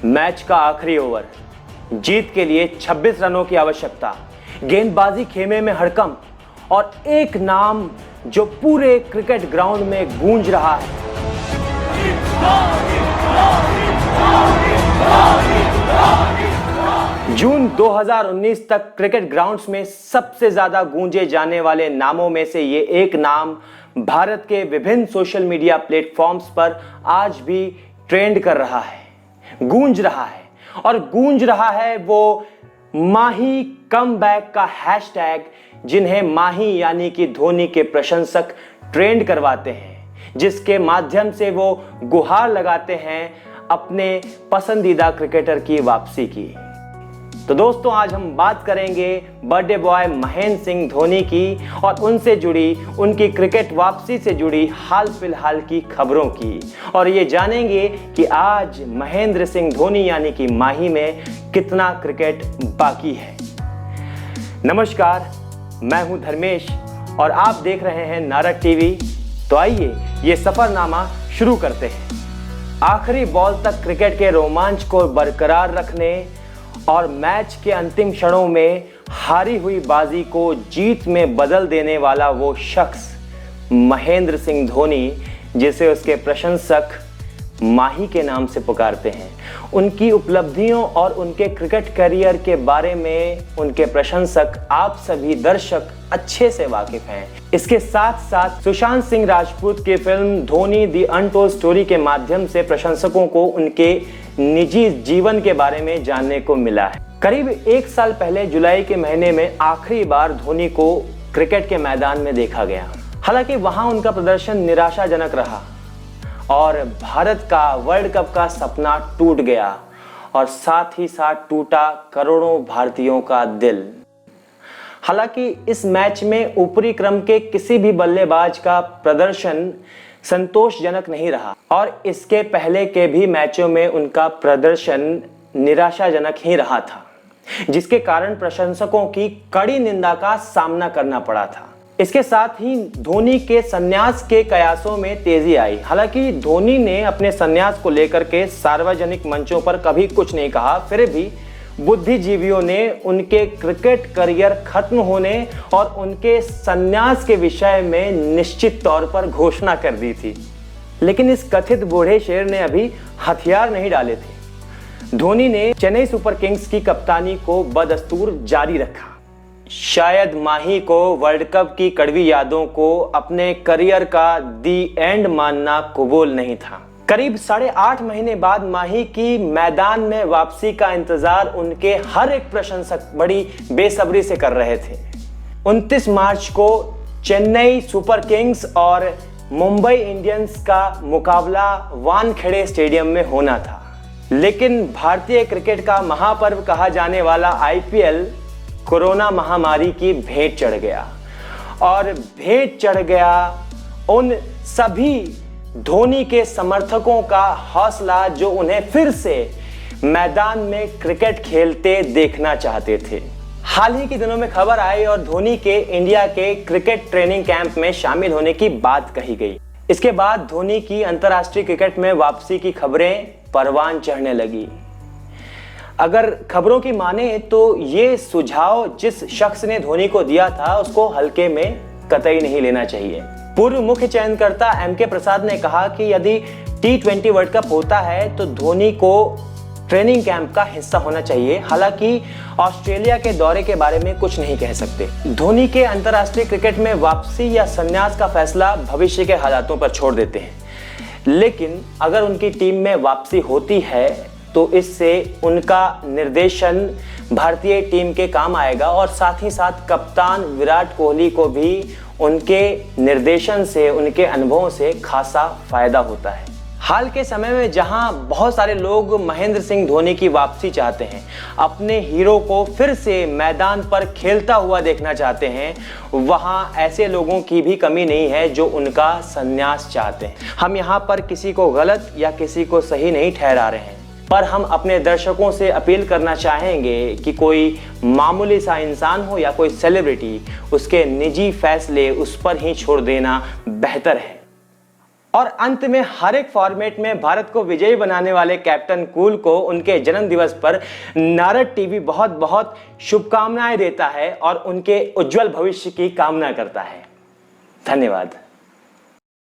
Match का आखिरी over, जीत के लिए 26 रनों की आवश्यकता, गेंदबाजी खेमे में हड़कंप और एक नाम जो पूरे क्रिकेट ग्राउंड में गूंज रहा है। जून 2019 तक क्रिकेट ग्राउंड्स में सबसे ज्यादा गूंजे जाने वाले नामों में से ये एक नाम भारत के विभिन्न सोशल मीडिया प्लेटफॉर्म्स पर आज भी ट्रेंड कर रहा है, गूंज रहा है। और गूंज रहा है वो माही कमबैक का हैशटैग, जिन्हें माही यानी कि धोनी के प्रशंसक ट्रेंड करवाते हैं, जिसके माध्यम से वो गुहार लगाते हैं अपने पसंदीदा क्रिकेटर की वापसी की। तो दोस्तों, आज हम बात करेंगे बर्थडे बॉय महेंद्र सिंह धोनी की और उनसे जुड़ी, उनकी क्रिकेट वापसी से जुड़ी हाल फिलहाल की खबरों की, और ये जानेंगे कि आज महेंद्र सिंह धोनी यानी कि माही में कितना क्रिकेट बाकी है। नमस्कार, मैं हूं धर्मेश और आप देख रहे हैं नारद टीवी। तो आइए ये सफरनामा शुरू करते हैं। आखिरी बॉल तक क्रिकेट के रोमांच को बरकरार रखने और मैच के अंतिम क्षणों में हारी हुई बाजी को जीत में बदल देने वाला वो शख्स महेंद्र सिंह धोनी, जिसे उसके प्रशंसक माही के नाम से पुकारते हैं। उनकी उपलब्धियों और उनके क्रिकेट करियर के बारे में उनके प्रशंसक, आप सभी दर्शक अच्छे से वाकिफ हैं। इसके साथ साथ सुशांत सिंह राजपूत की film Dhoni the untold story के माध्यम से प्रशंसकों को उनके निजी जीवन के बारे में जानने को मिला है। करीब एक साल पहले जुलाई के महीने में आखिरी बार धोनी को क्रिकेट के मैदान में देखा गया। हालांकि वहां उनका प्रदर्शन निराशाजनक रहा और भारत का वर्ल्ड कप का सपना टूट गया और साथ ही साथ टूटा करोड़ों भारतीयों का दिल। हालांकि इस मैच में ऊपरी क्रम के किसी भी बल्लेबाज का प्रदर्शन संतोषजनक नहीं रहा और इसके पहले के भी मैचों में उनका प्रदर्शन निराशाजनक ही रहा था, जिसके कारण प्रशंसकों की कड़ी निंदा का सामना करना पड़ा था। इसके साथ ही धोनी के संन्यास के कयासों में तेजी आई। हालांकि धोनी ने अपने संन्यास को लेकर के सार्वजनिक मंचों पर कभी कुछ नहीं कहा, फिर भी बुद्धिजीवियों ने उनके क्रिकेट करियर खत्म होने और उनके संन्यास के विषय में निश्चित तौर पर घोषणा कर दी थी। लेकिन इस कथित बूढ़े शेर ने अभी हथियार नहीं डाले थे। धोनी ने चेन्नई सुपर किंग्स की कप्तानी को बदस्तूर जारी रखा। शायद माही को वर्ल्ड कप की कड़वी यादों को अपने करियर का दी एंड मानना कबूल नहीं था। करीब 8.5 महीने बाद माही की मैदान में वापसी का इंतजार उनके हर एक प्रशंसक बड़ी बेसब्री से कर रहे थे। 29 मार्च को चेन्नई सुपर किंग्स और मुंबई इंडियंस का मुकाबला वानखेड़े स्टेडियम में होना था, लेकिन भारतीय क्रिकेट का महापर्व कहा जाने वाला आईपीएल कोरोना महामारी की भेंट चढ़ गया और भेंट चढ़ गया उन सभी धोनी के समर्थकों का हौसला जो उन्हें फिर से मैदान में क्रिकेट खेलते देखना चाहते थे। हाल ही के दिनों में खबर आई और धोनी के इंडिया के क्रिकेट ट्रेनिंग कैंप में शामिल होने की बात कही गई। इसके बाद धोनी की अंतर्राष्ट्रीय क्रिकेट में वापसी की खबरें परवान चढ़ने लगी। अगर खबरों की माने तो ये सुझाव जिस शख्स ने धोनी को दिया था उसको हल्के में कतई नहीं लेना चाहिए। पूर्व मुख्य चयनकर्ता एमके प्रसाद ने कहा कि यदि T20 वर्ल्ड कप होता है तो धोनी को ट्रेनिंग कैंप का हिस्सा होना चाहिए। हालांकि ऑस्ट्रेलिया के दौरे के बारे में कुछ नहीं कह सकते। धोनी के अंतर्राष्ट्रीय क्रिकेट में वापसी या संन्यास का फैसला भविष्य के हालातों पर छोड़ देते हैं, लेकिन अगर उनकी टीम में वापसी होती है तो इससे उनका निर्देशन भारतीय टीम के काम आएगा और साथ ही साथ कप्तान विराट कोहली को भी उनके निर्देशन से, उनके अनुभवों से खासा फायदा होता है। हाल के समय में जहां बहुत सारे लोग महेंद्र सिंह धोनी की वापसी चाहते हैं, अपने हीरो को फिर से मैदान पर खेलता हुआ देखना चाहते हैं, वहां ऐसे लोगों की भी कमी नहीं है जो उनका संन्यास चाहते हैं। हम यहां पर किसी को गलत या किसी को सही नहीं ठहरा रहे हैं, पर हम अपने दर्शकों से अपील करना चाहेंगे कि कोई मामूली सा इंसान हो या कोई सेलिब्रिटी, उसके निजी फैसले उस पर ही छोड़ देना बेहतर है। और अंत में हर एक फॉर्मेट में भारत को विजयी बनाने वाले कैप्टन कूल को उनके जन्म दिवस पर नारद टीवी बहुत बहुत शुभकामनाएं देता है और उनके उज्जवल भविष्य की कामना करता है। धन्यवाद।